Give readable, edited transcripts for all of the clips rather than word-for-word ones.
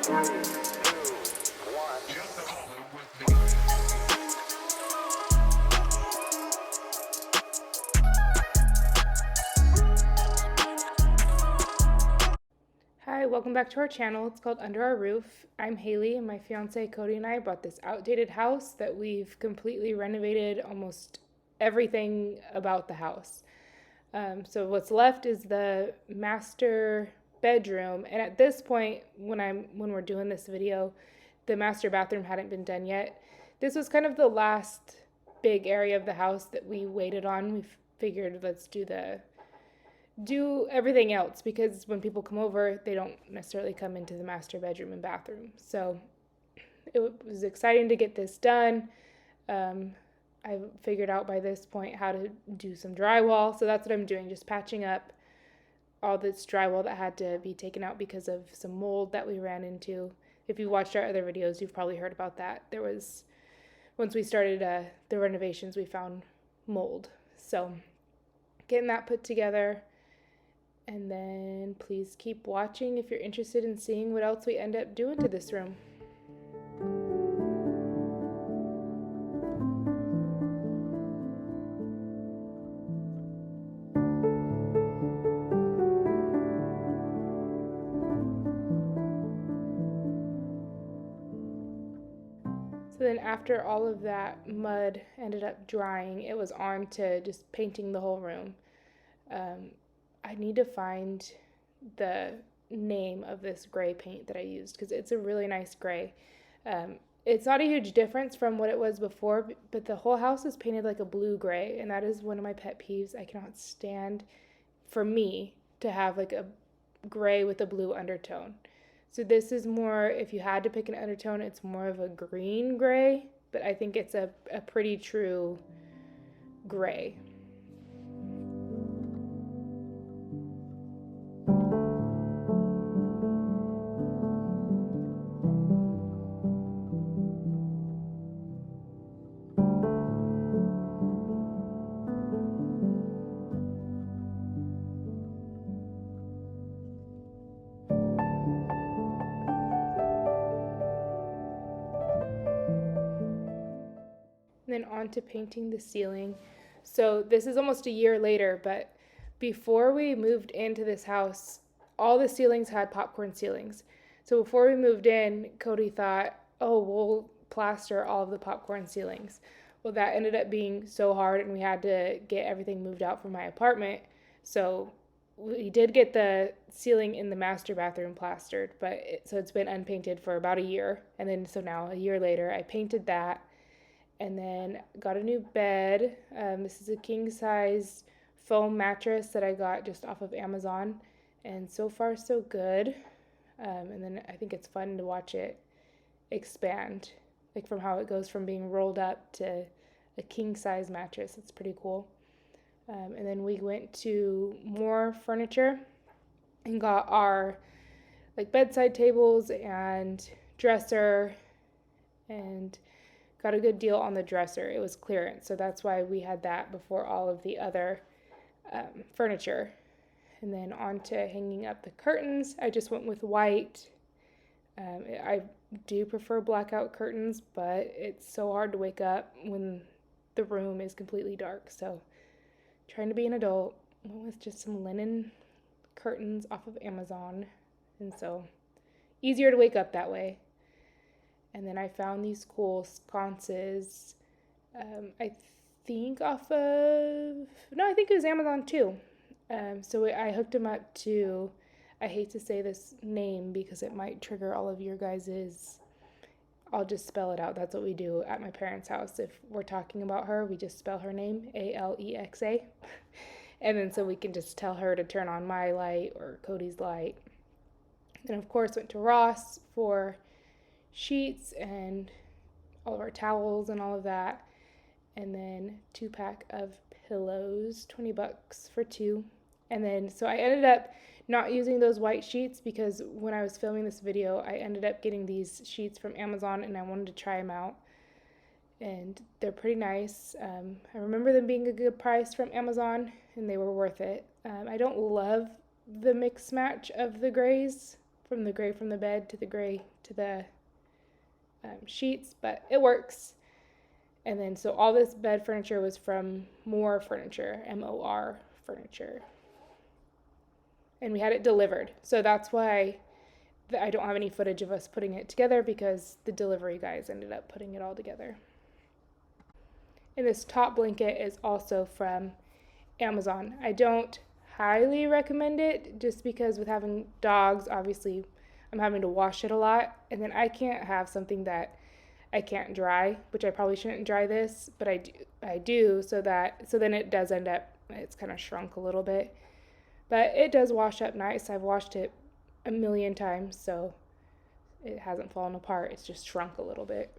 Hi, welcome back to our channel. It's called Under Our Roof. I'm Haley, and my fiance Cody and I bought this outdated house that we've completely renovated almost everything about the house. So what's left is the master bedroom, and at this point, when we're doing this video, the master bathroom hadn't been done yet. This was kind of the last big area of the house that we waited on. We figured let's do everything else, because when people come over, they don't necessarily come into the master bedroom and bathroom. So it was exciting to get this done. I figured out by this point how to do some drywall, so that's what I'm doing, just patching up all this drywall that had to be taken out because of some mold that we ran into. If you watched our other videos, you've probably heard about that. Once we started the renovations, we found mold. So getting that put together. And then please keep watching if you're interested in seeing what else we end up doing to this room. So then after all of that mud ended up drying, it was on to just painting the whole room. I need to find the name of this gray paint that I used, because it's a really nice gray. It's not a huge difference from what it was before, but the whole house is painted like a blue gray, and that is one of my pet peeves. I cannot stand, for me, to have like a gray with a blue undertone. So this is more, if you had to pick an undertone, it's more of a green gray, but I think it's a pretty true gray. And then on to painting the ceiling. So this is almost a year later, but before we moved into this house, all the ceilings had popcorn ceilings. So before we moved in, Cody thought, oh, we'll plaster all of the popcorn ceilings. Well, that ended up being so hard, and we had to get everything moved out from my apartment. So we did get the ceiling in the master bathroom plastered, but so it's been unpainted for about a year. And then so now a year later, I painted that. And then got a new bed. This is a king size foam mattress that I got just off of Amazon. And so far so good. And then I think it's fun to watch it expand. Like from how it goes from being rolled up to a king size mattress. It's pretty cool. And then we went to more furniture and got our like bedside tables and dresser, and got a good deal on the dresser. It was clearance, so that's why we had that before all of the other furniture. And then on to hanging up the curtains. I just went with white. I do prefer blackout curtains, but it's so hard to wake up when the room is completely dark. So trying to be an adult, went with just some linen curtains off of Amazon. And so easier to wake up that way. And then I found these cool sconces, I think I think it was Amazon too. So I hooked them up to, I hate to say this name because it might trigger all of your guys's, I'll just spell it out. That's what we do at my parents' house. If we're talking about her, we just spell her name, Alexa. And then so we can just tell her to turn on my light or Cody's light. And of course went to Ross for sheets and all of our towels and all of that. And then 2-pack of pillows, $20 for 2. And then so I ended up not using those white sheets because when I was filming this video, I ended up getting these sheets from Amazon and I wanted to try them out. And they're pretty nice. I remember them being a good price from Amazon, and they were worth it. I don't love the mix match of the grays from the gray from the bed to the gray to the sheets, but it works. And then so all this bed furniture was from More Furniture, MOR Furniture. And we had it delivered. So that's why I don't have any footage of us putting it together, because the delivery guys ended up putting it all together. And this top blanket is also from Amazon. I don't highly recommend it, just because with having dogs, obviously I'm having to wash it a lot, and then I can't have something that I can't dry, which I probably shouldn't dry this, but I do, so then it does end up, it's kind of shrunk a little bit. But it does wash up nice. I've washed it a million times, so it hasn't fallen apart. It's just shrunk a little bit.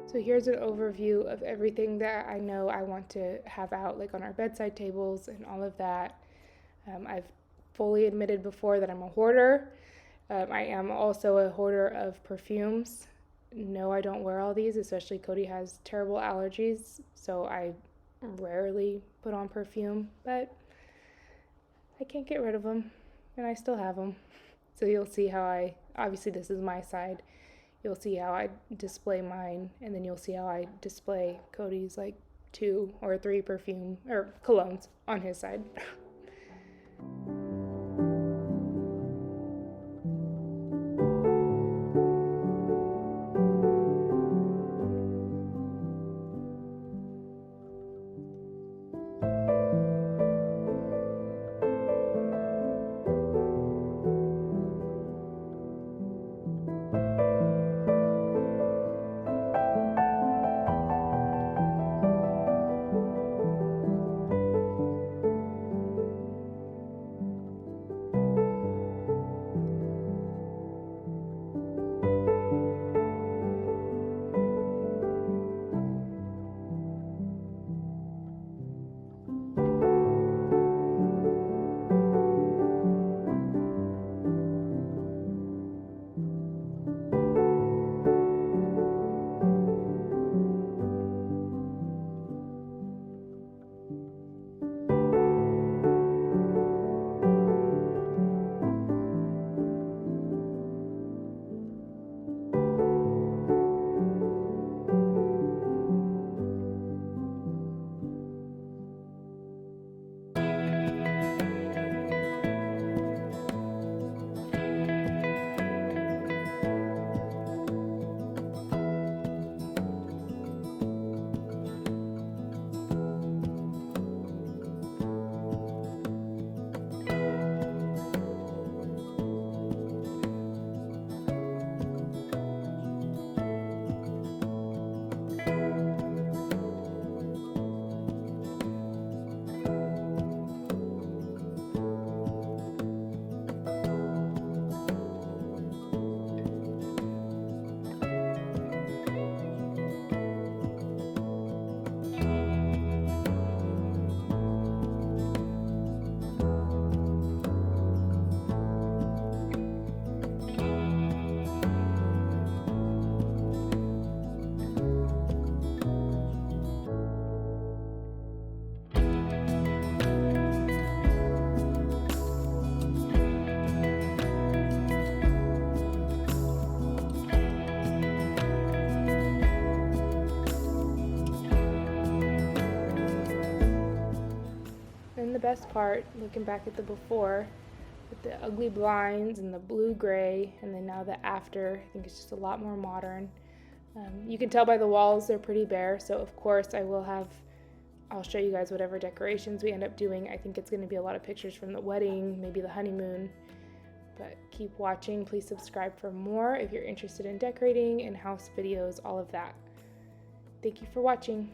So here's an overview of everything that I know I want to have out, like on our bedside tables and all of that. I've fully admitted before that I'm a hoarder. I am also a hoarder of perfumes. No, I don't wear all these, especially Cody has terrible allergies, so I rarely put on perfume, but I can't get rid of them, and I still have them. So you'll see how obviously this is my side. You'll see how I display mine, and then you'll see how I display Cody's like 2 or 3 perfume or colognes on his side. And the best part, looking back at the before, with the ugly blinds and the blue-gray, and then now the after, I think it's just a lot more modern. You can tell by the walls they're pretty bare, so of course I'll show you guys whatever decorations we end up doing. I think it's going to be a lot of pictures from the wedding, maybe the honeymoon, but keep watching. Please subscribe for more if you're interested in decorating and house videos, all of that. Thank you for watching.